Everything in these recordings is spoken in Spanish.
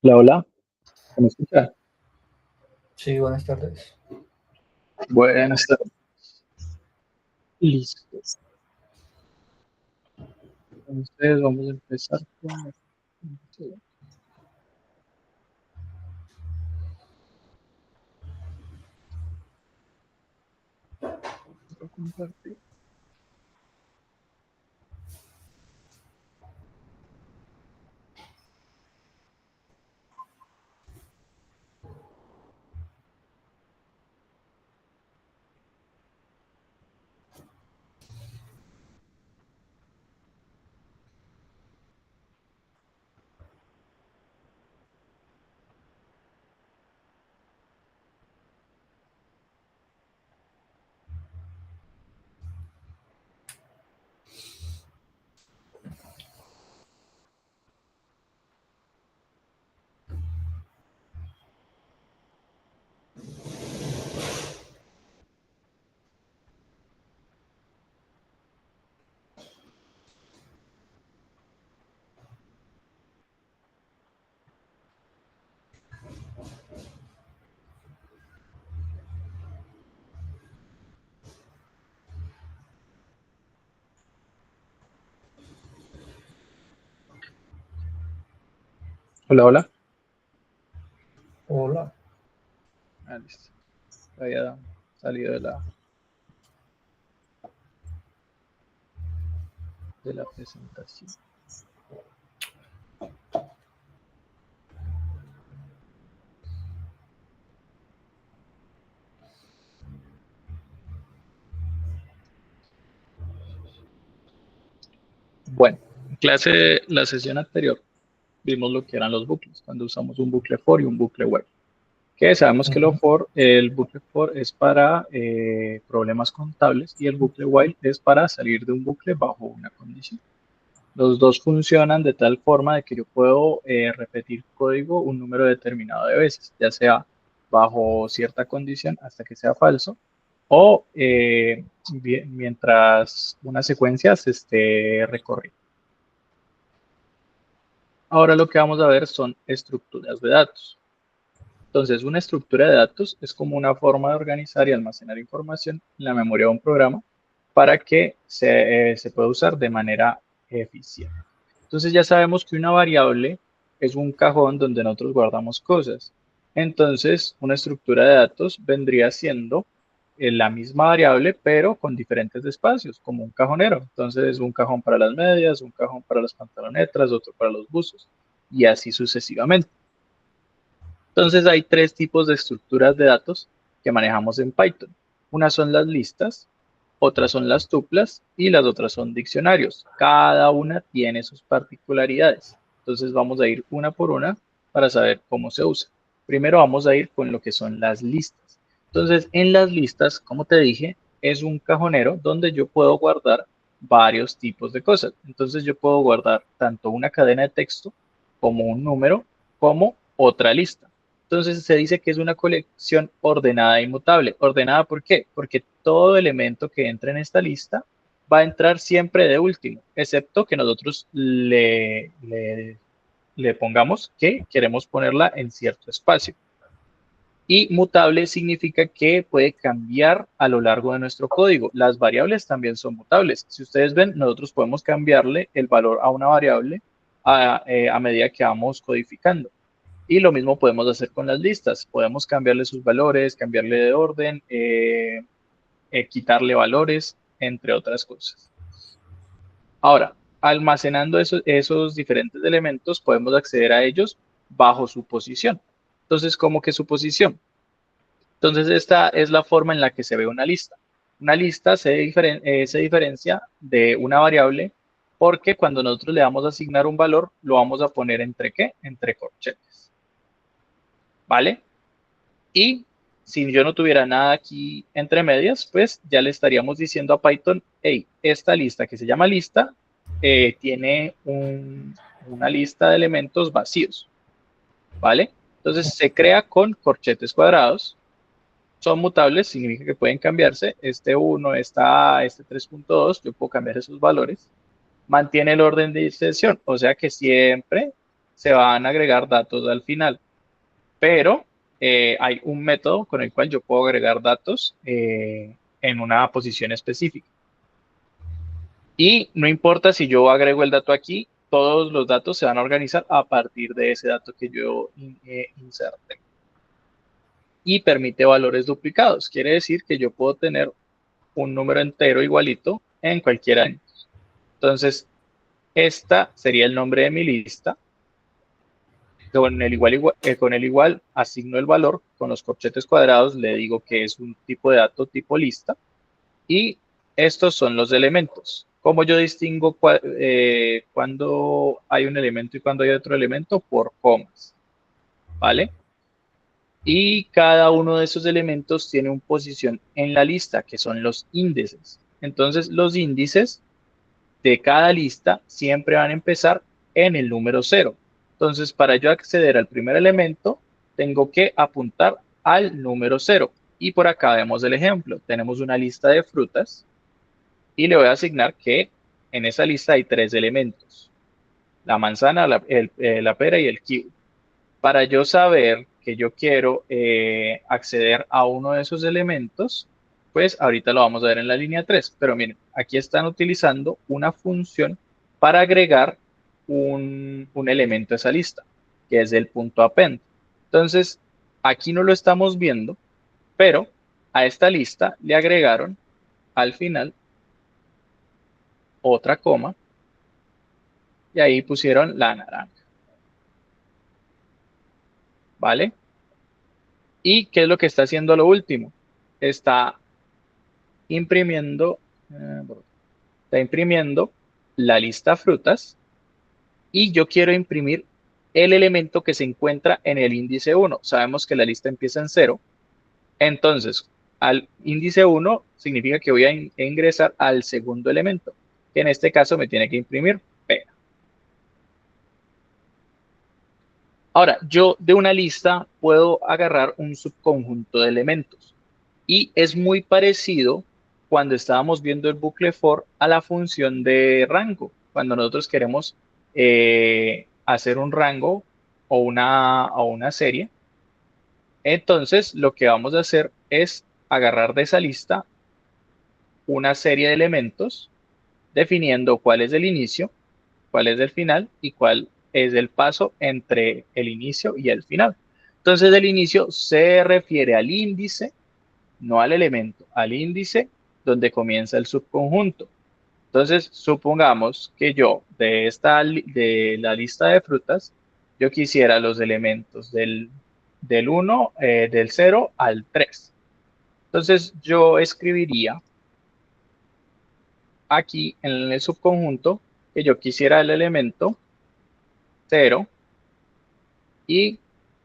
Hola, hola, ¿me escucha? Sí, buenas tardes. Buenas tardes. Listo. Entonces vamos a empezar con... compartir. Hola, hola. Hola. Listo. Había salido de la presentación. Bueno, en clase, la sesión anterior, vimos lo que eran los bucles, cuando usamos un bucle for y un bucle while. Que sabemos que Ujú. el bucle for es para problemas contables y el bucle while es para salir de un bucle bajo una condición. Los dos funcionan de tal forma de que yo puedo repetir código un número determinado de veces, ya sea bajo cierta condición hasta que sea falso o mientras una secuencia se esté recorriendo. Ahora lo que vamos a ver son estructuras de datos. Entonces, una estructura de datos es como una forma de organizar y almacenar información en la memoria de un programa para que se pueda usar de manera eficiente. Entonces ya sabemos que una variable es un cajón donde nosotros guardamos cosas. Entonces, una estructura de datos vendría siendo la misma variable, pero con diferentes espacios, como un cajonero. Entonces, un cajón para las medias, un cajón para las pantalonetas, otro para los buzos, y así sucesivamente. Entonces, hay tres tipos de estructuras de datos que manejamos en Python. Una son las listas, otras son las tuplas y las otras son diccionarios. Cada una tiene sus particularidades. Entonces vamos a ir una por una para saber cómo se usa. Primero vamos a ir con lo que son las listas. Entonces en las listas, como te dije, es un cajonero donde yo puedo guardar varios tipos de cosas. Entonces yo puedo guardar tanto una cadena de texto como un número como otra lista. Entonces se dice que es una colección ordenada e inmutable. ¿Ordenada por qué? Porque todo elemento que entre en esta lista va a entrar siempre de último, excepto que nosotros le pongamos que queremos ponerla en cierto espacio. Y mutable significa que puede cambiar a lo largo de nuestro código. Las variables también son mutables. Si ustedes ven, nosotros podemos cambiarle el valor a una variable a medida que vamos codificando. Y lo mismo podemos hacer con las listas. Podemos cambiarle sus valores, cambiarle de orden, quitarle valores, entre otras cosas. Ahora, almacenando esos diferentes elementos, podemos acceder a ellos bajo su posición. Entonces, ¿cómo que su posición? Entonces, esta es la forma en la que se ve una lista. Una lista se diferencia de una variable porque cuando nosotros le vamos a asignar un valor, lo vamos a poner entre ¿qué? Entre corchetes. ¿Vale? Y si yo no tuviera nada aquí entre medias, pues ya le estaríamos diciendo a Python, hey, esta lista que se llama lista tiene una lista de elementos vacíos, ¿vale? Entonces se crea con corchetes cuadrados, son mutables, significa que pueden cambiarse, este 1, esta A, este 3.2, yo puedo cambiar esos valores, mantiene el orden de inserción, o sea que siempre se van a agregar datos al final, pero hay un método con el cual yo puedo agregar datos en una posición específica. Y no importa si yo agrego el dato aquí, todos los datos se van a organizar a partir de ese dato que yo inserte. Y permite valores duplicados. Quiere decir que yo puedo tener un número entero igualito en cualquier año. Entonces, esta sería el nombre de mi lista. Con el igual asigno el valor, con los corchetes cuadrados le digo que es un tipo de dato tipo lista y estos son los elementos. ¿Cómo yo distingo cuando hay un elemento y cuando hay otro elemento? Por comas, ¿vale? Y cada uno de esos elementos tiene una posición en la lista, que son los índices. Entonces, los índices de cada lista siempre van a empezar en el número 0. Entonces, para yo acceder al primer elemento, tengo que apuntar al número 0. Y por acá vemos el ejemplo. Tenemos una lista de frutas y le voy a asignar que en esa lista hay 3 elementos. La manzana, la pera y el kiwi. Para yo saber que yo quiero acceder a uno de esos elementos, pues ahorita lo vamos a ver en la línea 3. Pero miren, aquí están utilizando una función para agregar un elemento a esa lista, que es el punto append. Entonces, aquí no lo estamos viendo, pero a esta lista le agregaron al final otra coma y ahí pusieron la naranja, ¿vale? ¿Y qué es lo que está haciendo lo último? Está imprimiendo, eh, está imprimiendo la lista frutas y yo quiero imprimir el elemento que se encuentra en el índice 1. Sabemos que la lista empieza en 0. Entonces, al índice 1 significa que voy a ingresar al segundo elemento, que en este caso me tiene que imprimir pera. Ahora, yo de una lista puedo agarrar un subconjunto de elementos y es muy parecido cuando estábamos viendo el bucle for a la función de rango. Cuando nosotros queremos hacer un rango o una serie, entonces lo que vamos a hacer es agarrar de esa lista una serie de elementos definiendo cuál es el inicio, cuál es el final y cuál es el paso entre el inicio y el final. Entonces el inicio se refiere al índice, no al elemento, al índice donde comienza el subconjunto. Entonces, supongamos que yo de la lista de frutas, yo quisiera los elementos del 1, del 0 al 3. Entonces, yo escribiría aquí en el subconjunto que yo quisiera el elemento 0 y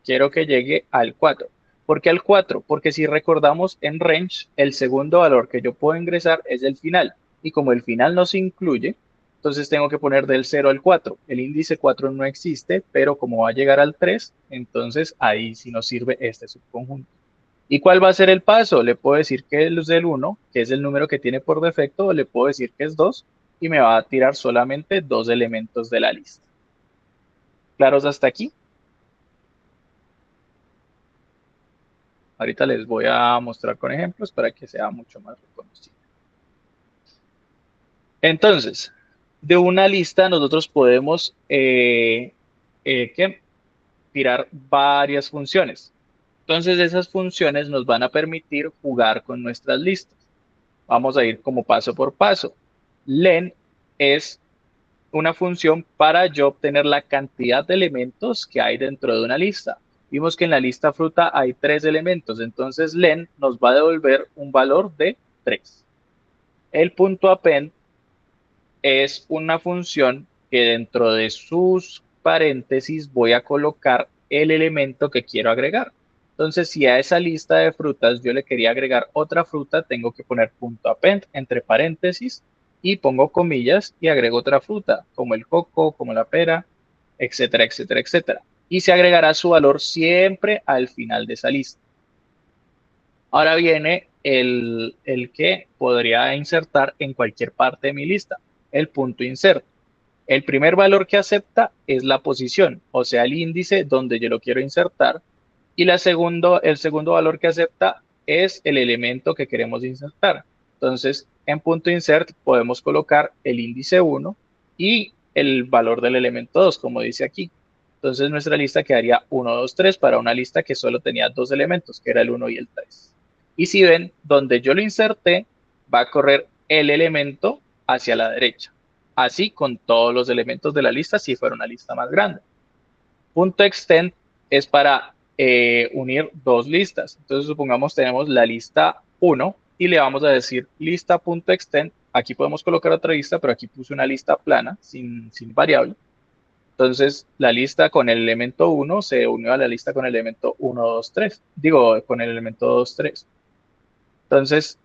quiero que llegue al 4. ¿Por qué al 4? Porque si recordamos en range, el segundo valor que yo puedo ingresar es el final. Y como el final no se incluye, entonces tengo que poner del 0 al 4. El índice 4 no existe, pero como va a llegar al 3, entonces ahí sí nos sirve este subconjunto. ¿Y cuál va a ser el paso? Le puedo decir que es del 1, que es el número que tiene por defecto, o le puedo decir que es 2 y me va a tirar solamente 2 elementos de la lista. ¿Claros hasta aquí? Ahorita les voy a mostrar con ejemplos para que sea mucho más reconocible. Entonces, de una lista nosotros podemos tirar varias funciones. Entonces, esas funciones nos van a permitir jugar con nuestras listas. Vamos a ir como paso por paso. Len es una función para yo obtener la cantidad de elementos que hay dentro de una lista. Vimos que en la lista fruta hay 3 elementos, entonces len nos va a devolver un valor de 3. El punto append es una función que dentro de sus paréntesis voy a colocar el elemento que quiero agregar. Entonces, si a esa lista de frutas yo le quería agregar otra fruta, tengo que poner punto append entre paréntesis y pongo comillas y agrego otra fruta, como el coco, como la pera, etcétera, etcétera, etcétera. Y se agregará su valor siempre al final de esa lista. Ahora viene el que podría insertar en cualquier parte de mi lista, el punto insert. El primer valor que acepta es la posición, o sea, el índice donde yo lo quiero insertar. Y el segundo valor que acepta es el elemento que queremos insertar. Entonces, en punto insert podemos colocar el índice 1 y el valor del elemento 2, como dice aquí. Entonces, nuestra lista quedaría 1, 2, 3 para una lista que solo tenía dos elementos, que era el 1 y el 3. Y si ven, donde yo lo inserté, va a correr el elemento hacia la derecha. Así con todos los elementos de la lista si fuera una lista más grande. Punto extend es para unir dos listas. Entonces, supongamos tenemos la lista 1 y le vamos a decir lista.extend. Aquí podemos colocar otra lista, pero aquí puse una lista plana, sin variable. Entonces, la lista con el elemento 1 se unió a la lista con el elemento 1, 2, 3. Digo, con el elemento 2, 3. Entonces,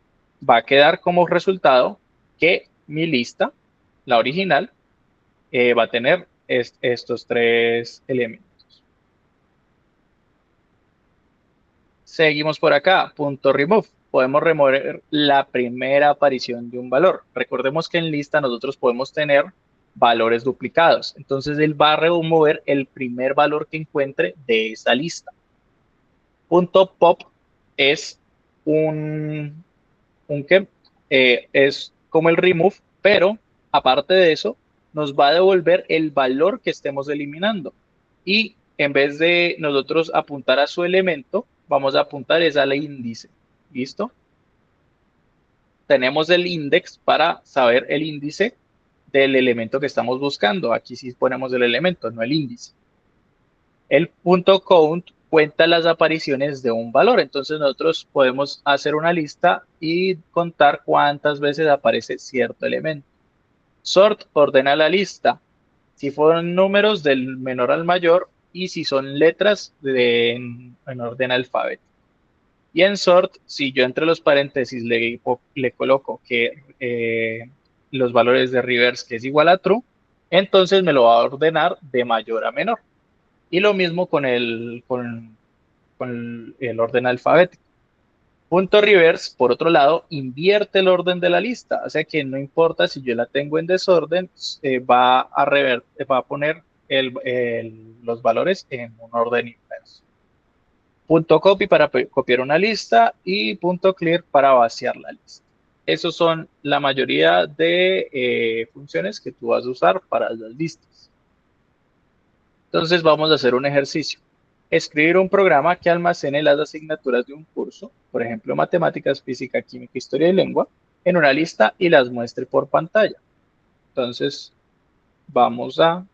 va a quedar como resultado que mi lista, la original, va a tener estos tres elementos. Seguimos por acá, punto remove. Podemos remover la primera aparición de un valor. Recordemos que en lista nosotros podemos tener valores duplicados. Entonces él va a remover el primer valor que encuentre de esa lista. Punto pop es un que es como el remove, pero aparte de eso, nos va a devolver el valor que estemos eliminando. Y en vez de nosotros apuntar a su elemento, vamos a apuntar es al índice. ¿Listo? Tenemos el index para saber el índice del elemento que estamos buscando. Aquí sí ponemos el elemento, no el índice. El punto count cuenta las apariciones de un valor. Entonces nosotros podemos hacer una lista y contar cuántas veces aparece cierto elemento. Sort ordena la lista. Si fueron números del menor al mayor y si son letras en orden alfabético. Y en sort, si yo entre los paréntesis le coloco que los valores de reverse que es igual a true, entonces me lo va a ordenar de mayor a menor. Y lo mismo con el orden alfabético. Punto reverse, por otro lado, invierte el orden de la lista. O sea que no importa si yo la tengo en desorden, va a poner los valores en un orden inverso. Punto copy para copiar una lista y punto clear para vaciar la lista. Esos son la mayoría de funciones que tú vas a usar para las listas. Entonces vamos a hacer un ejercicio. Escribir un programa que almacene las asignaturas de un curso, por ejemplo, matemáticas, física, química, historia y lengua, en una lista y las muestre por pantalla. Entonces, vamos a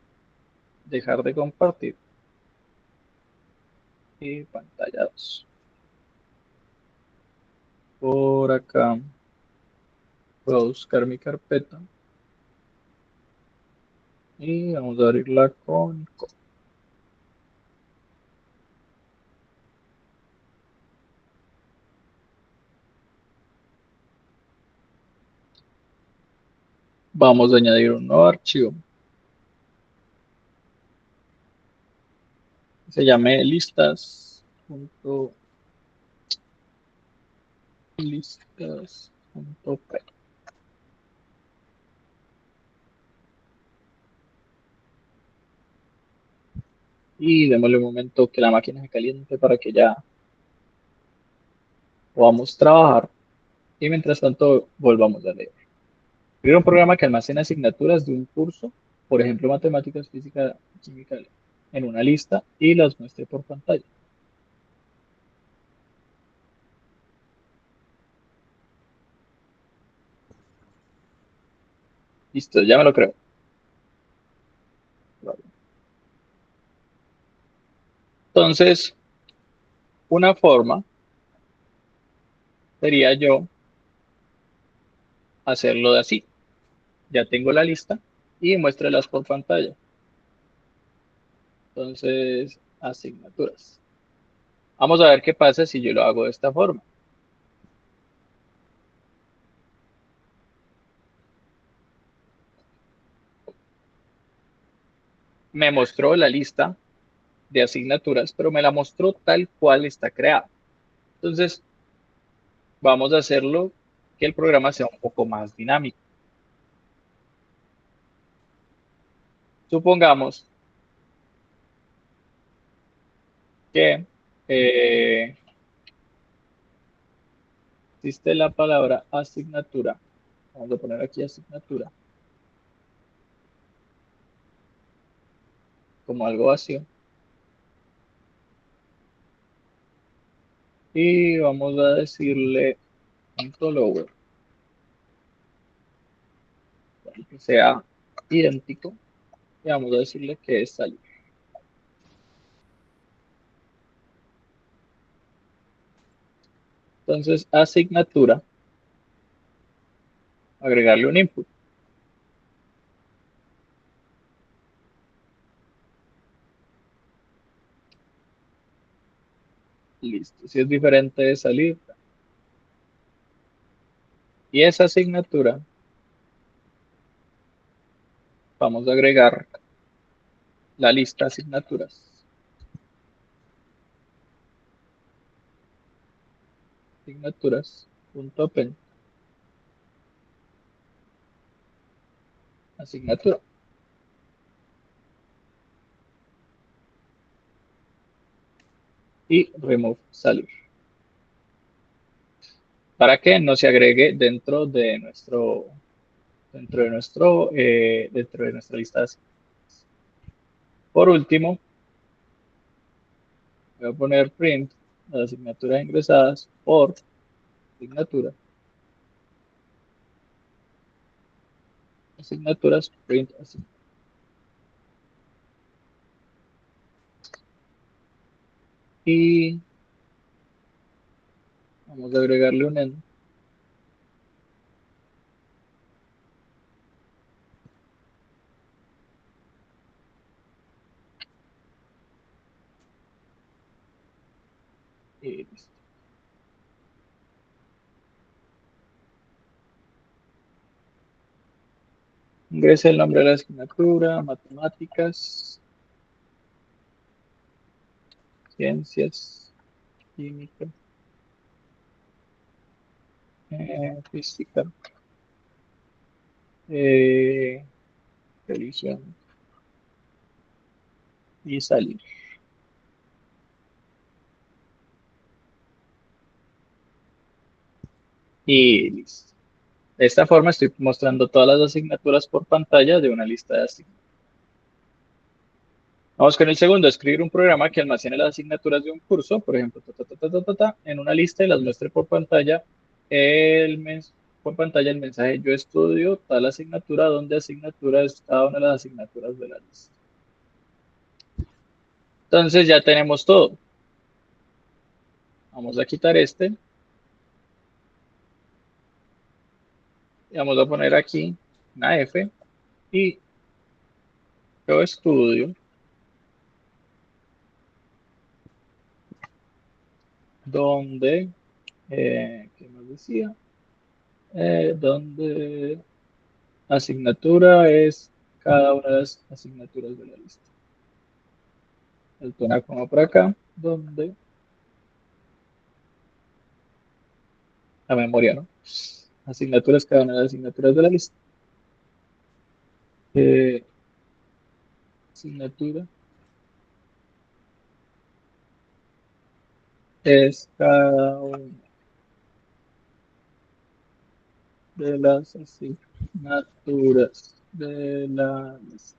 dejar de compartir y pantalla 2. Por acá voy a buscar mi carpeta y vamos a abrirla con copy. Vamos a añadir un nuevo archivo. Se llame listas.p. Y démosle un momento que la máquina se caliente para que ya podamos trabajar. Y mientras tanto, volvamos a leer. Escribir un programa que almacena asignaturas de un curso, por ejemplo, matemáticas, física, química, en una lista y las muestre por pantalla. Listo, ya me lo creo. Vale. Entonces, una forma sería yo hacerlo de así. Ya tengo la lista y muéstrelas por pantalla. Entonces, asignaturas. Vamos a ver qué pasa si yo lo hago de esta forma. Me mostró la lista de asignaturas, pero me la mostró tal cual está creada. Entonces, vamos a hacerlo que el programa sea un poco más dinámico. Supongamos que existe la palabra asignatura. Vamos a poner aquí asignatura como algo vacío. Y vamos a decirle punto lower, para que sea idéntico. Y vamos a decirle que es salir. Entonces, asignatura, agregarle un input. Listo. Si es diferente de salir. Y esa asignatura, vamos a agregar la lista de asignaturas. Asignaturas.append. Asignatura. Y remove salir. Para que no se agregue dentro de nuestra lista de asignaturas. Por último, voy a poner print las asignaturas ingresadas por asignatura. Asignaturas, print asignaturas. Y vamos a agregarle un end. Y listo. Ingrese el nombre de la asignatura, matemáticas, ciencias, química, física, eh, religión y salir. Y listo. De esta forma estoy mostrando todas las asignaturas por pantalla de una lista de asignaturas. Vamos con el segundo, escribir un programa que almacene las asignaturas de un curso, por ejemplo, en una lista y las muestre por pantalla por pantalla el mensaje yo estudio tal asignatura, donde asignatura es cada una de las asignaturas de la lista. Entonces ya tenemos todo. Vamos a quitar este y vamos a poner aquí una F y yo estudio donde, ¿qué más decía? Donde asignatura es cada una de las asignaturas de la lista. El una coma por acá, donde la memoria, ¿no? Asignaturas, cada una de las asignaturas de la lista. Eh, Asignatura es cada una de las asignaturas de la lista.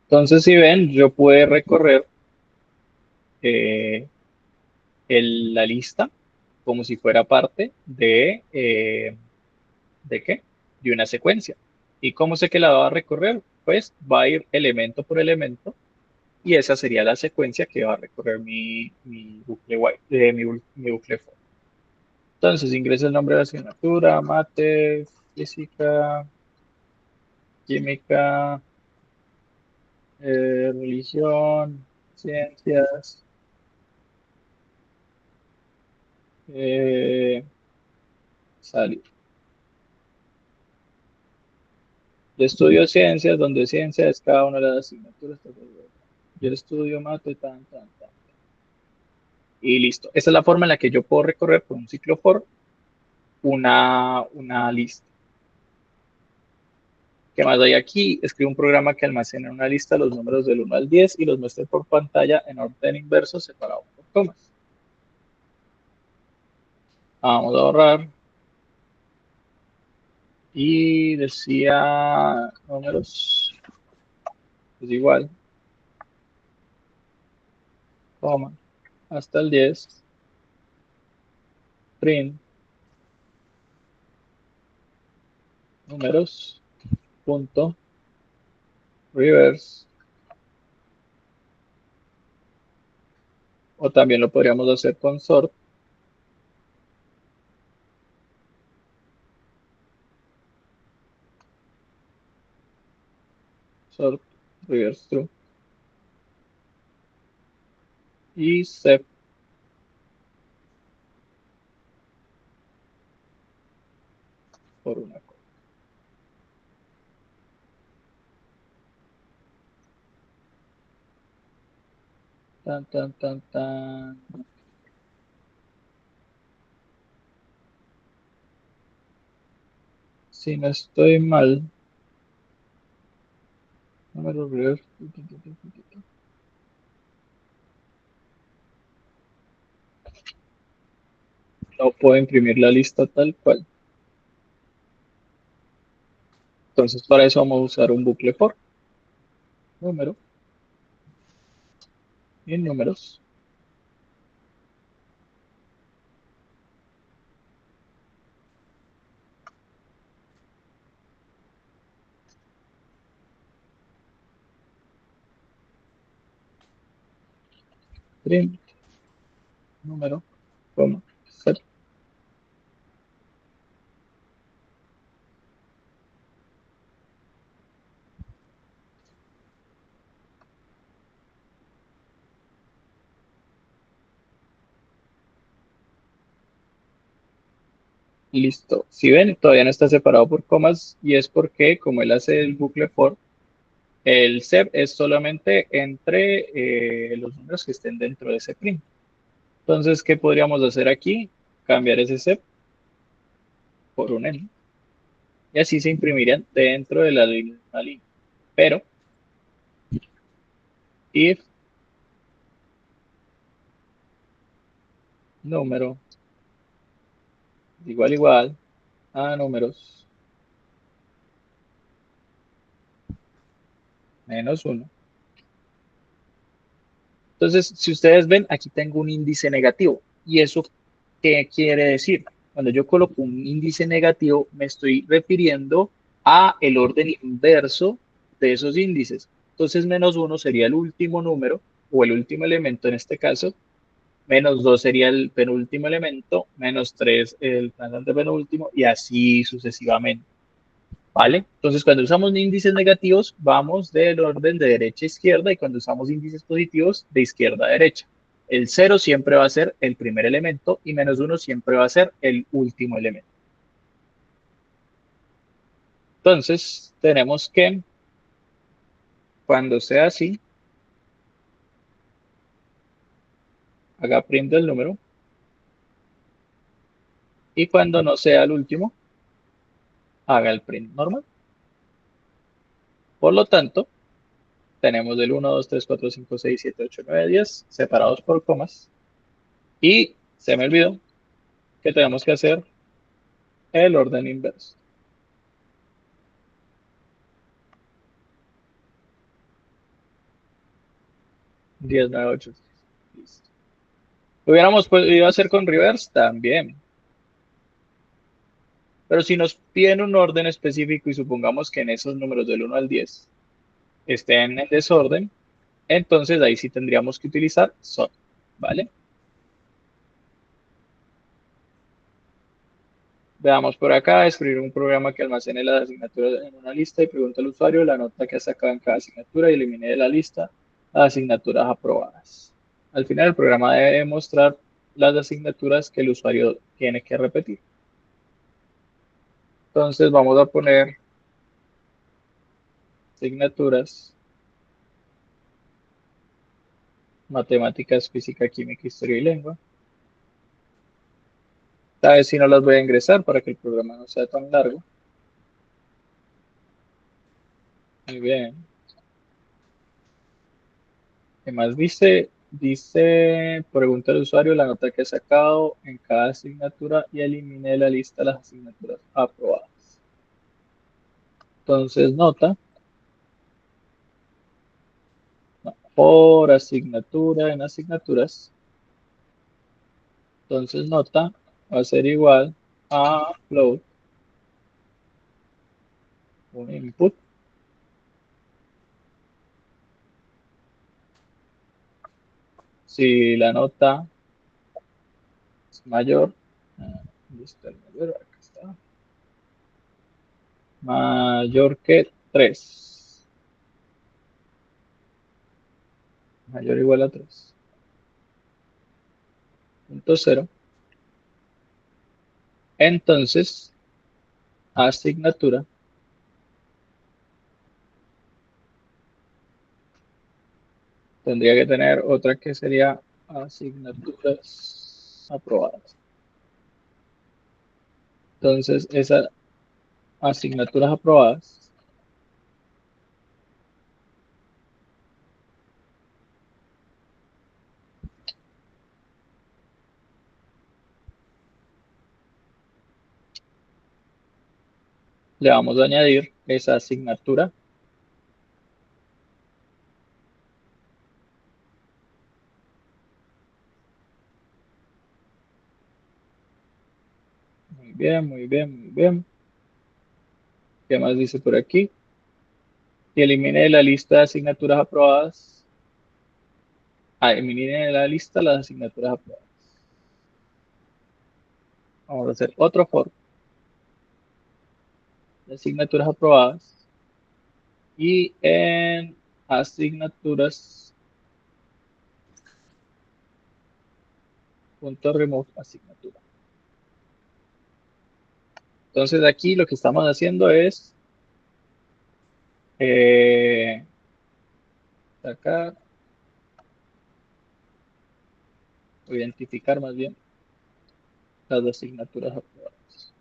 Entonces, si ven, yo puedo recorrer eh, la lista como si fuera parte ¿de qué? De una secuencia. ¿Y cómo sé que la va a recorrer? Pues va a ir elemento por elemento y esa sería la secuencia que va a recorrer mi bucle while, mi bucle for. Entonces ingresa el nombre de la asignatura, mate, física, química, religión, ciencias, eh, salud. Yo estudio ciencias, donde ciencia es cada una de las asignaturas. Yo estudio mate, tan, tan, tan. Y listo. Esa es la forma en la que yo puedo recorrer con un ciclo for una lista. ¿Qué más hay aquí? Escribo un programa que almacena en una lista los números del 1 al 10 y los muestre por pantalla en orden inverso separado por comas. Vamos a ahorrar. Y decía números, es igual, coma, hasta el 10, print, números, punto, reverse, o también lo podríamos hacer con sort, reverse true, y sep por una cosa. Tan, tan, tan, tan. Si no estoy mal, número reverse, no puedo imprimir la lista tal cual. Entonces, para eso vamos a usar un bucle for, número, y en números, print, número, coma, set. Listo. Si ven, todavía no está separado por comas y es porque, como él hace el bucle for, el sep es solamente entre los números que estén dentro de ese print. Entonces, ¿qué podríamos hacer aquí? Cambiar ese sep por un n y así se imprimirían dentro de la misma línea. Pero, if número igual a números menos uno. Entonces, si ustedes ven, aquí tengo un índice negativo. ¿Y eso qué quiere decir? Cuando yo coloco un índice negativo, me estoy refiriendo a el orden inverso de esos índices. Entonces, menos uno sería el último número o el último elemento en este caso, menos dos sería el penúltimo elemento, menos tres el penúltimo y así sucesivamente. ¿Vale? Entonces, cuando usamos índices negativos, vamos del orden de derecha a izquierda y cuando usamos índices positivos, de izquierda a derecha. El cero siempre va a ser el primer elemento y menos uno siempre va a ser el último elemento. Entonces, tenemos que, cuando sea así, haga print del número y cuando no sea el último, haga el print normal. Por lo tanto, tenemos el 1, 2, 3, 4, 5, 6, 7, 8, 9, 10 separados por comas y se me olvidó que tenemos que hacer el orden inverso. 10, 9, 8. Listo. Hubiéramos podido hacer con reverse también. Pero si nos piden un orden específico y supongamos que en esos números del 1 al 10 estén en desorden, entonces ahí sí tendríamos que utilizar sort, ¿vale? Veamos por acá, escribir un programa que almacene las asignaturas en una lista y pregunte al usuario la nota que ha sacado en cada asignatura y elimine de la lista las asignaturas aprobadas. Al final, el programa debe mostrar las asignaturas que el usuario tiene que repetir. Entonces, vamos a poner asignaturas matemáticas, física, química, historia y lengua. Esta vez sí no las voy a ingresar para que el programa no sea tan largo. Muy bien. ¿Qué más dice? Dice, pregunta al usuario la nota que ha sacado en cada asignatura y elimine de la lista las asignaturas aprobadas. Entonces, nota por asignatura en asignaturas. Entonces, nota va a ser igual a float, un input. Si la nota es mayor, ¿dónde está el mayor? Acá está. Mayor que 3. Mayor o igual a 3. Punto cero. Entonces, asignatura tendría que tener otra que sería asignaturas aprobadas. Entonces, esas asignaturas aprobadas le vamos a añadir esa asignatura. Muy bien, muy bien, muy bien. ¿Qué más dice por aquí? Y elimine de la lista de asignaturas aprobadas. Elimine de la lista las asignaturas aprobadas. Vamos a hacer otro for de asignaturas aprobadas. Y en asignaturas punto remove asignatura. Entonces aquí lo que estamos haciendo es sacar, o identificar más bien las asignaturas aprobadas.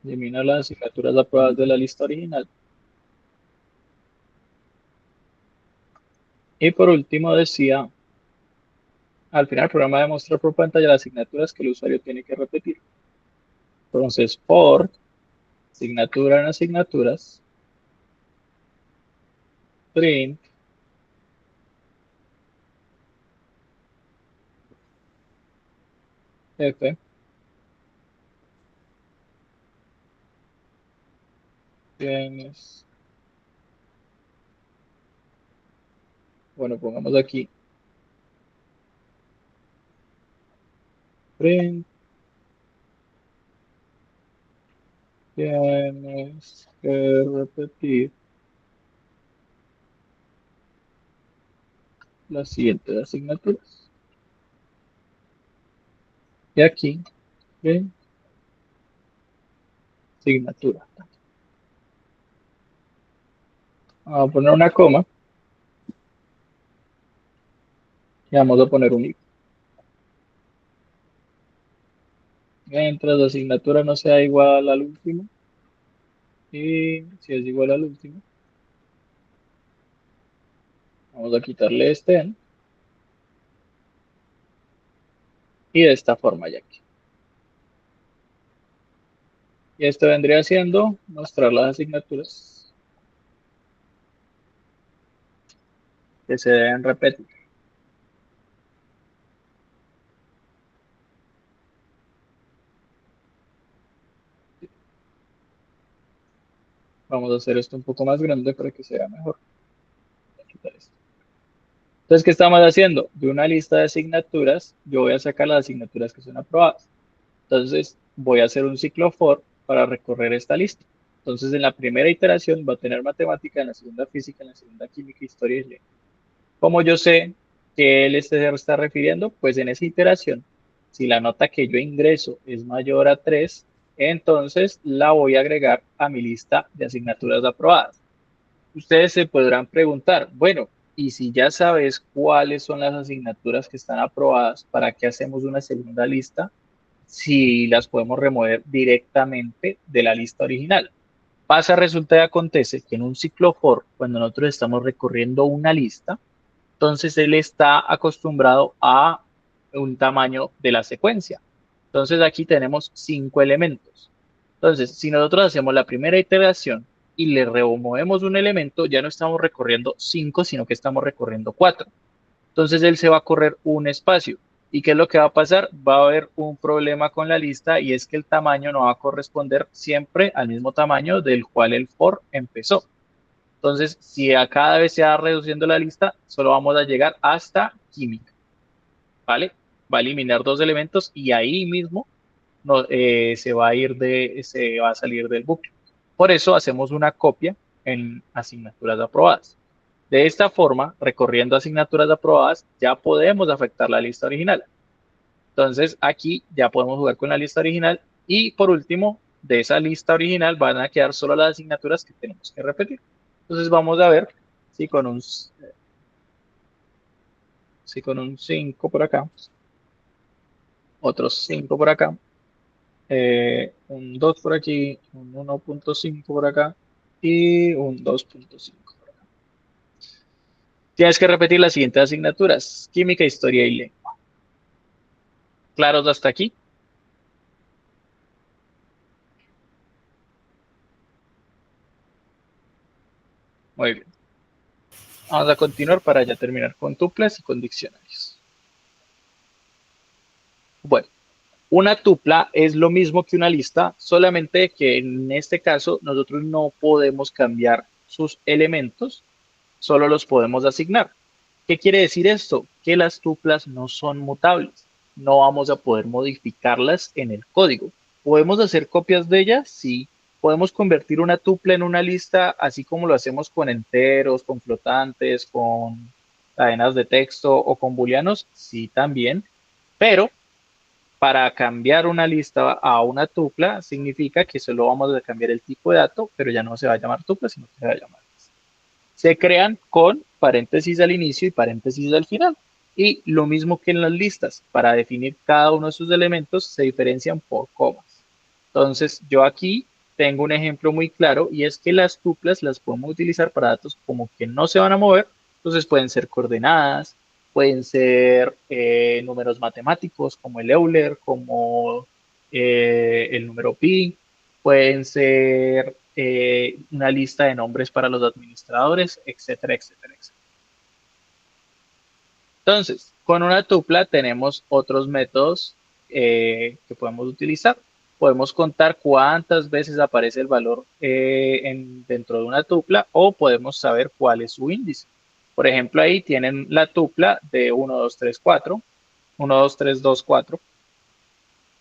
Eliminar las asignaturas aprobadas de la lista original. Y por último decía, al final el programa debe mostrar por pantalla las asignaturas que el usuario tiene que repetir. Entonces, por asignatura en asignaturas, print f tienes, bueno, pongamos aquí print tienes que repetir las siguientes asignaturas. Y aquí, print asignatura. Vamos a poner una coma y vamos a poner un if. Mientras la asignatura no sea igual al último, y si es igual al último, vamos a quitarle este en, y de esta forma ya aquí. Y esto vendría siendo mostrar las asignaturas que se deben repetir. Vamos a hacer esto un poco más grande para que sea mejor. Voy a quitar esto. Entonces, ¿qué estamos haciendo? De una lista de asignaturas, yo voy a sacar las asignaturas que son aprobadas. Entonces, voy a hacer un ciclo for para recorrer esta lista. Entonces, en la primera iteración va a tener matemática, en la segunda física, en la segunda química, historia y lengua. Como yo sé que él se está refiriendo, pues en esa iteración, si la nota que yo ingreso es mayor a 3, entonces la voy a agregar a mi lista de asignaturas aprobadas. ustedes se podrán preguntar, bueno, y si ya sabes cuáles son las asignaturas que están aprobadas, ¿para qué hacemos una segunda lista si las podemos remover directamente de la lista original? Pasa, resulta y acontece que en un ciclo for, cuando nosotros estamos recorriendo una lista, entonces él está acostumbrado a un tamaño de la secuencia. Entonces aquí tenemos 5 elementos. Entonces, si nosotros hacemos la primera iteración y le removemos un elemento, ya no estamos recorriendo 5, sino que estamos recorriendo 4. Entonces él se va a correr un espacio. ¿Y qué es lo que va a pasar? Va a haber un problema con la lista y es que el tamaño no va a corresponder siempre al mismo tamaño del cual el for empezó. Entonces, si a cada vez se va reduciendo la lista, solo vamos a llegar hasta química, ¿vale? Va a eliminar 2 elementos y ahí mismo se va a salir del bucle. Por eso hacemos una copia en asignaturas aprobadas. De esta forma, recorriendo asignaturas aprobadas, ya podemos afectar la lista original. Entonces, aquí ya podemos jugar con la lista original y por último, de esa lista original van a quedar solo las asignaturas que tenemos que repetir. Entonces, vamos a ver si con un 5 por acá, otros 5 por acá, un 2 por aquí, un 1.5 por acá y un 2.5 por acá. Tienes que repetir las siguientes asignaturas: química, historia y lengua. ¿Claros hasta aquí? Muy bien. Vamos a continuar para ya terminar con tuplas y con diccionarios. Bueno, una tupla es lo mismo que una lista, solamente que en este caso nosotros no podemos cambiar sus elementos, solo los podemos asignar. ¿Qué quiere decir esto? Que las tuplas no son mutables. No vamos a poder modificarlas en el código. ¿Podemos hacer copias de ellas? Sí. ¿Podemos convertir una tupla en una lista, así como lo hacemos con enteros, con flotantes, con cadenas de texto o con booleanos? Sí, también. Pero para cambiar una lista a una tupla significa que solo vamos a cambiar el tipo de dato, pero ya no se va a llamar tupla, sino que se va a llamar lista. Se crean con paréntesis al inicio y paréntesis al final. Y lo mismo que en las listas, para definir cada uno de sus elementos se diferencian por comas. Entonces, yo aquí tengo un ejemplo muy claro y es que las tuplas las podemos utilizar para datos como que no se van a mover. Entonces pueden ser coordenadas, pueden ser números matemáticos como el Euler, como el número pi, pueden ser una lista de nombres para los administradores, etcétera, etcétera, etcétera. Entonces, con una tupla tenemos otros métodos que podemos utilizar. Podemos contar cuántas veces aparece el valor dentro de una tupla o podemos saber cuál es su índice. Por ejemplo, ahí tienen la tupla de 1, 2, 3, 4, 1, 2, 3, 2, 4.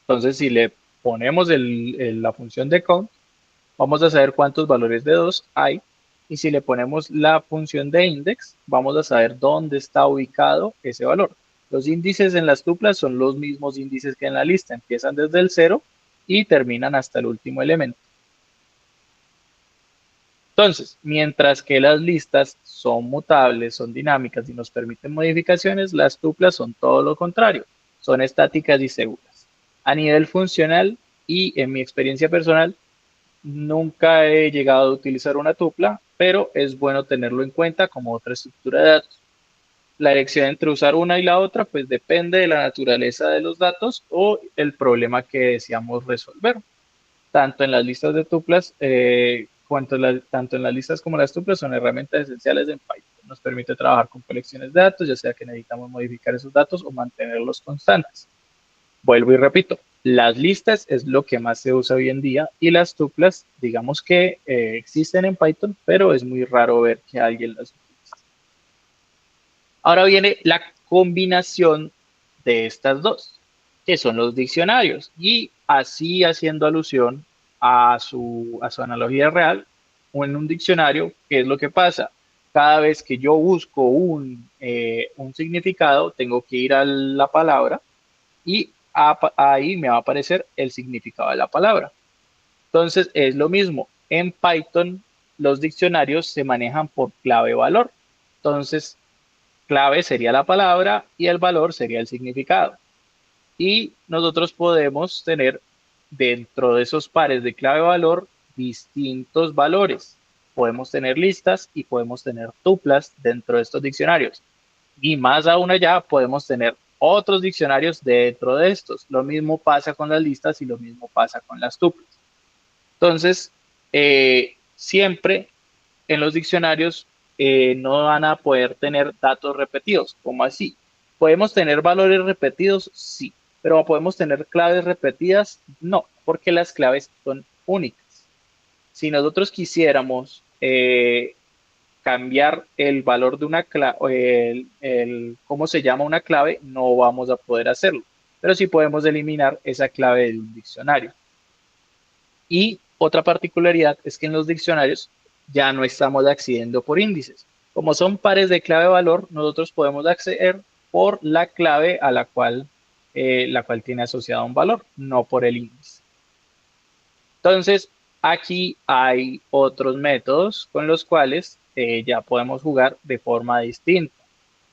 Entonces, si le ponemos la función de count, vamos a saber cuántos valores de 2 hay. Y si le ponemos la función de index, vamos a saber dónde está ubicado ese valor. Los índices en las tuplas son los mismos índices que en la lista. Empiezan desde el 0 y terminan hasta el último elemento. Entonces, mientras que las listas son mutables, son dinámicas y nos permiten modificaciones, las tuplas son todo lo contrario. Son estáticas y seguras. A nivel funcional y en mi experiencia personal, nunca he llegado a utilizar una tupla, pero es bueno tenerlo en cuenta como otra estructura de datos. La elección entre usar una y la otra, pues depende de la naturaleza de los datos o el problema que deseamos resolver. Tanto en las listas de tuplas, tanto en las listas como las tuplas son herramientas esenciales en Python. Nos permite trabajar con colecciones de datos, ya sea que necesitamos modificar esos datos o mantenerlos constantes. Vuelvo y repito, las listas es lo que más se usa hoy en día y las tuplas, digamos que existen en Python, pero es muy raro ver que alguien las utilice. Ahora viene la combinación de estas dos, que son los diccionarios. Y así haciendo alusión a su analogía real, o en un diccionario, ¿qué es lo que pasa? Cada vez que yo busco un significado, tengo que ir a la palabra y ahí me va a aparecer el significado de la palabra. Entonces es lo mismo. En Python los diccionarios se manejan por clave-valor. Entonces, clave sería la palabra y el valor sería el significado. Y nosotros podemos tener dentro de esos pares de clave-valor distintos valores. Podemos tener listas y podemos tener tuplas dentro de estos diccionarios. Y más aún allá podemos tener otros diccionarios dentro de estos. Lo mismo pasa con las listas y lo mismo pasa con las tuplas. Entonces, siempre en los diccionarios no van a poder tener datos repetidos. ¿Cómo así? ¿Podemos tener valores repetidos? Sí, pero ¿podemos tener claves repetidas? No, porque las claves son únicas. Si nosotros quisiéramos cambiar el valor de una clave, cómo se llama una clave, no vamos a poder hacerlo. Pero sí podemos eliminar esa clave de un diccionario. Y otra particularidad es que en los diccionarios ya no estamos accediendo por índices. Como son pares de clave-valor, nosotros podemos acceder por la clave a la cual tiene asociado un valor, no por el índice. Entonces, aquí hay otros métodos con los cuales ya podemos jugar de forma distinta.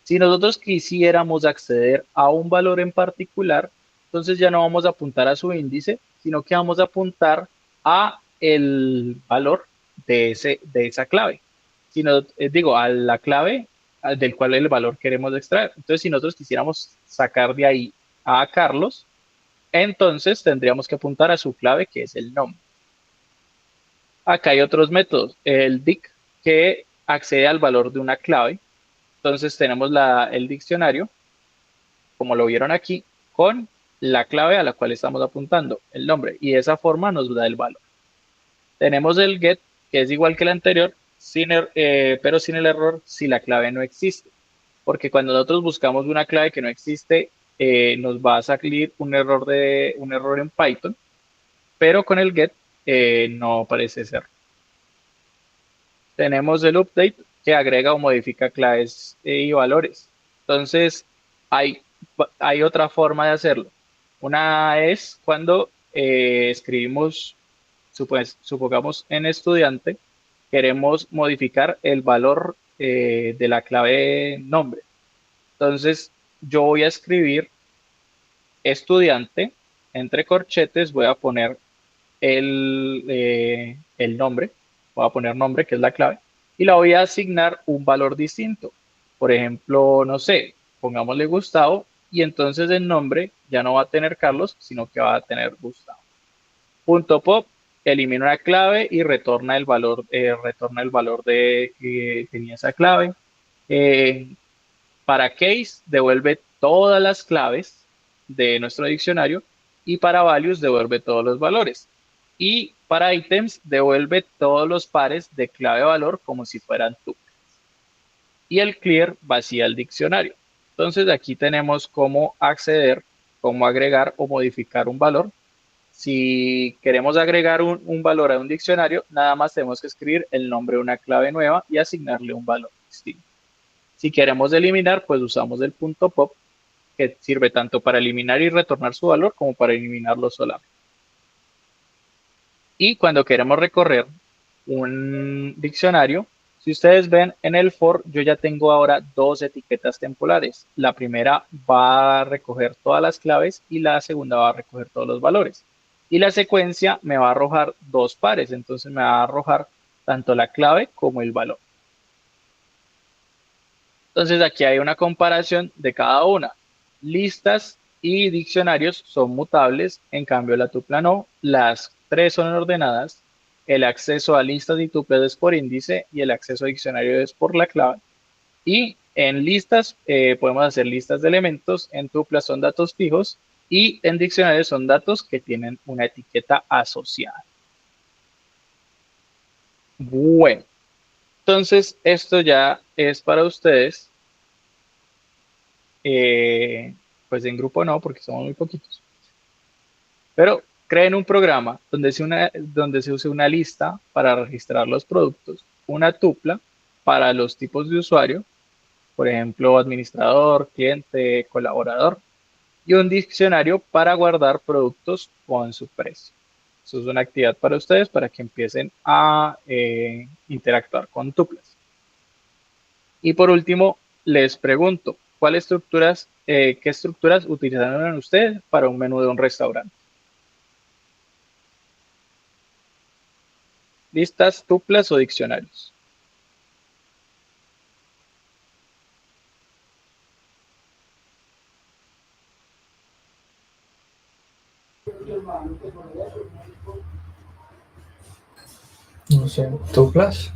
Si nosotros quisiéramos acceder a un valor en particular, entonces ya no vamos a apuntar a su índice, sino que vamos a apuntar a el valor de esa clave. Si no, digo, a la clave del cual el valor queremos extraer. Entonces, si nosotros quisiéramos sacar de ahí a Carlos, entonces tendríamos que apuntar a su clave, que es el nombre. Acá hay otros métodos. El DIC, que accede al valor de una clave. Entonces tenemos el diccionario, como lo vieron aquí, con la clave a la cual estamos apuntando, el nombre, y de esa forma nos da el valor. Tenemos el get, que es igual que el anterior, pero sin el error si la clave no existe. Porque cuando nosotros buscamos una clave que no existe, nos va a salir un error en Python, pero con el get no aparece ese error. Tenemos el update, que agrega o modifica claves y valores. Entonces, hay, hay otra forma de hacerlo. Una es cuando escribimos, supongamos en estudiante, queremos modificar el valor de la clave nombre. Entonces, yo voy a escribir estudiante, entre corchetes voy a poner el nombre, voy a poner nombre, que es la clave, y la voy a asignar un valor distinto. Por ejemplo, no sé, pongámosle Gustavo, y entonces el nombre ya no va a tener Carlos, sino que va a tener Gustavo. Punto pop, elimina una clave y retorna el valor de que tenía esa clave. Eh, para case, devuelve todas las claves de nuestro diccionario y para values devuelve todos los valores. Y para items devuelve todos los pares de clave-valor como si fueran tuplas. Y el clear vacía el diccionario. Entonces aquí tenemos cómo acceder, cómo agregar o modificar un valor. Si queremos agregar un valor a un diccionario, nada más tenemos que escribir el nombre de una clave nueva y asignarle un valor distinto. Si queremos eliminar, pues usamos el punto pop, que sirve tanto para eliminar y retornar su valor como para eliminarlo solamente. Y cuando queremos recorrer un diccionario, si ustedes ven en el for, yo ya tengo ahora dos etiquetas temporales. La primera va a recoger todas las claves y la segunda va a recoger todos los valores. Y la secuencia me va a arrojar dos pares, entonces me va a arrojar tanto la clave como el valor. Entonces aquí hay una comparación de cada una. Listas y diccionarios son mutables, en cambio la tupla no. Las tres son ordenadas. El acceso a listas y tuplas es por índice y el acceso a diccionario es por la clave. Y en listas podemos hacer listas de elementos, en tuplas son datos fijos y en diccionarios son datos que tienen una etiqueta asociada. Bueno, entonces esto ya es para ustedes. Pues en grupo no, porque somos muy poquitos. Pero creen un programa donde se use una lista para registrar los productos, una tupla para los tipos de usuario, por ejemplo, administrador, cliente, colaborador, y un diccionario para guardar productos con su precio. Esto es una actividad para ustedes para que empiecen a interactuar con tuplas. Y por último, les pregunto, ¿qué estructuras utilizaron ustedes para un menú de un restaurante? ¿Listas, tuplas o diccionarios? No sé, ¿tuplas?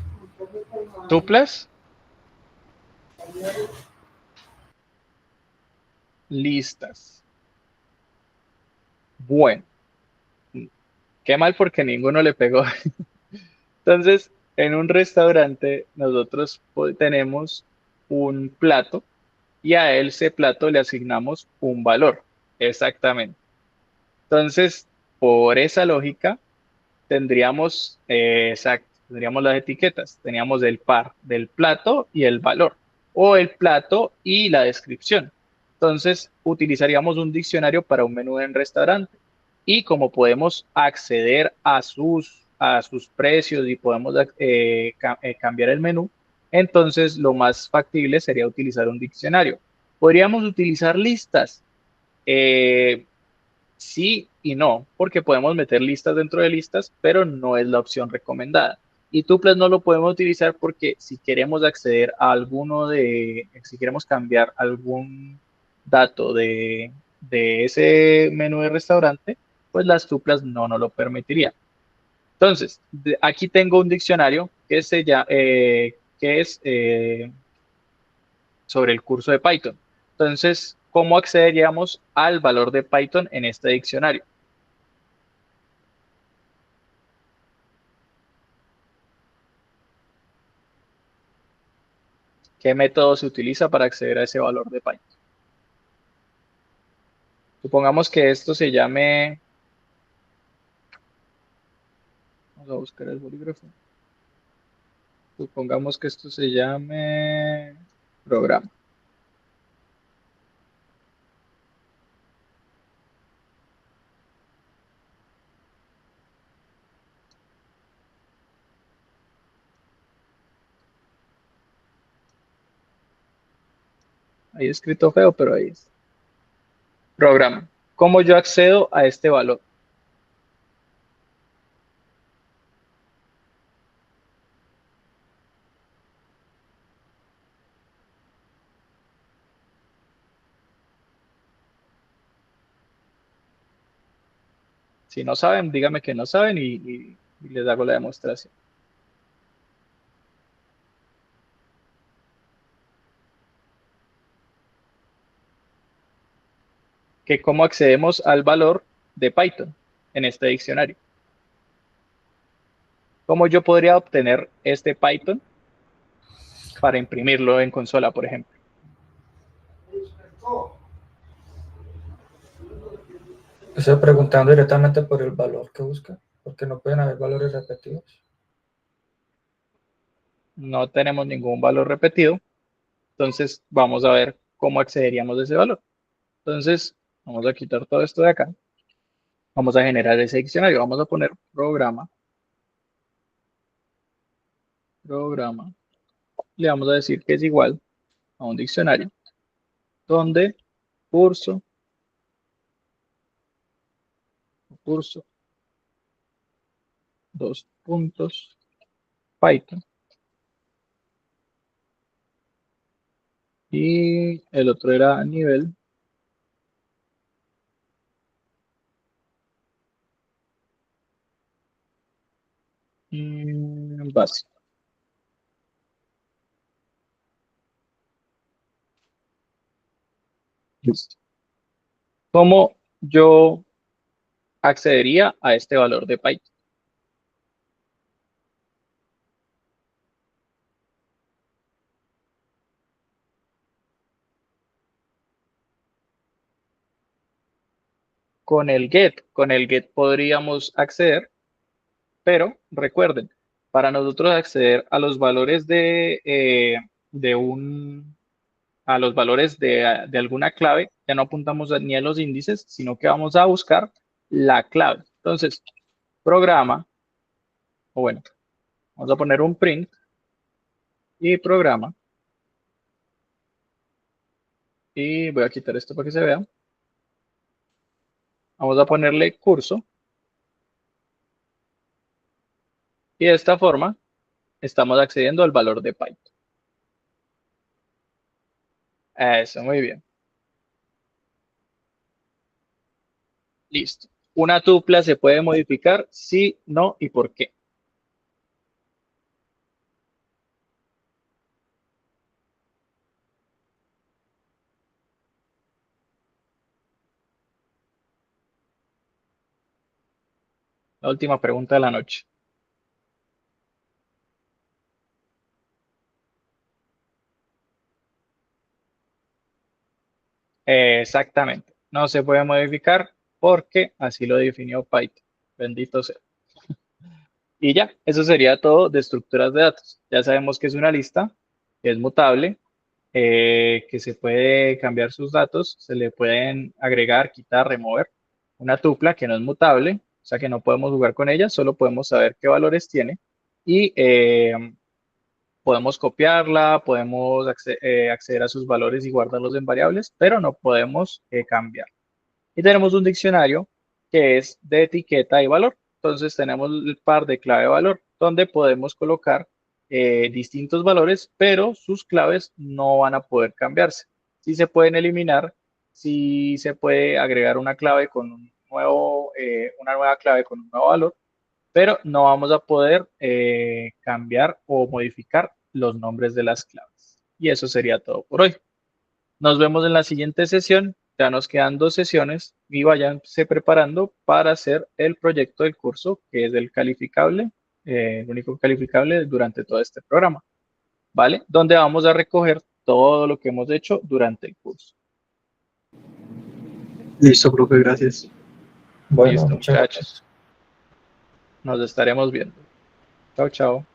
¿Tuplas? Listas. Bueno, qué mal porque ninguno le pegó. Entonces, en un restaurante nosotros tenemos un plato y a ese plato le asignamos un valor. Exactamente. Entonces, por esa lógica, tendríamos las etiquetas. Teníamos el par del plato y el valor, o el plato y la descripción. Entonces, utilizaríamos un diccionario para un menú en restaurante. Y como podemos acceder a sus precios y podemos cambiar el menú, entonces lo más factible sería utilizar un diccionario. Podríamos utilizar listas. Eh, Sí y no, porque podemos meter listas dentro de listas, pero no es la opción recomendada. Y tuplas no lo podemos utilizar porque si queremos acceder a si queremos cambiar algún dato de ese menú de restaurante, pues las tuplas no nos lo permitiría. Entonces, aquí tengo un diccionario que es sobre el curso de Python. Entonces, ¿cómo accederíamos al valor de Python en este diccionario? ¿Qué método se utiliza para acceder a ese valor de Python? Supongamos que esto se llame, vamos a buscar el bolígrafo. Supongamos que esto se llame programa. Ahí escrito feo, pero ahí es. Programa. ¿Cómo yo accedo a este valor? Si no saben, díganme que no saben y les hago la demostración. Que cómo accedemos al valor de Python en este diccionario. ¿Cómo yo podría obtener este Python para imprimirlo en consola, por ejemplo? Estoy preguntando directamente por el valor que busca, porque no pueden haber valores repetidos. No tenemos ningún valor repetido. Entonces, vamos a ver cómo accederíamos a ese valor. Entonces, vamos a quitar todo esto de acá. Vamos a generar ese diccionario. Vamos a poner programa. Le vamos a decir que es igual a un diccionario donde curso, curso, dos puntos, Python. Y el otro era nivel básico. Listo. ¿Cómo yo accedería a este valor de Python? Con el get podríamos acceder, pero recuerden, para nosotros acceder a los valores de un, a los valores de alguna clave, ya no apuntamos ni a los índices, sino que vamos a buscar la clave. Entonces, programa, o bueno, vamos a poner un print y programa. Y voy a quitar esto para que se vea. Vamos a ponerle curso. Y de esta forma estamos accediendo al valor de Python. Eso, muy bien. Listo. Una tupla se puede modificar, sí, no y por qué. La última pregunta de la noche. Exactamente. No se puede modificar porque así lo definió Python. Bendito sea. Y ya, eso sería todo de estructuras de datos. Ya sabemos que es una lista, que es mutable, que se puede cambiar sus datos, se le pueden agregar, quitar, remover. Una tupla que no es mutable, o sea que no podemos jugar con ella, solo podemos saber qué valores tiene y podemos copiarla, podemos acceder a sus valores y guardarlos en variables, pero no podemos cambiar. Y tenemos un diccionario que es de etiqueta y valor. Entonces tenemos el par de clave-valor, donde podemos colocar distintos valores, pero sus claves no van a poder cambiarse. Sí se pueden eliminar, sí se puede agregar una clave con un nuevo, una nueva clave con un nuevo valor, pero no vamos a poder cambiar o modificar los nombres de las claves. Y eso sería todo por hoy. Nos vemos en la siguiente sesión. Ya nos quedan 2 sesiones y váyanse preparando para hacer el proyecto del curso, que es el calificable, el único calificable durante todo este programa, ¿vale? Donde vamos a recoger todo lo que hemos hecho durante el curso. Listo, profe, gracias. Bueno, Listo, muchas gracias. muchachos. Nos estaremos viendo. Chao, chao.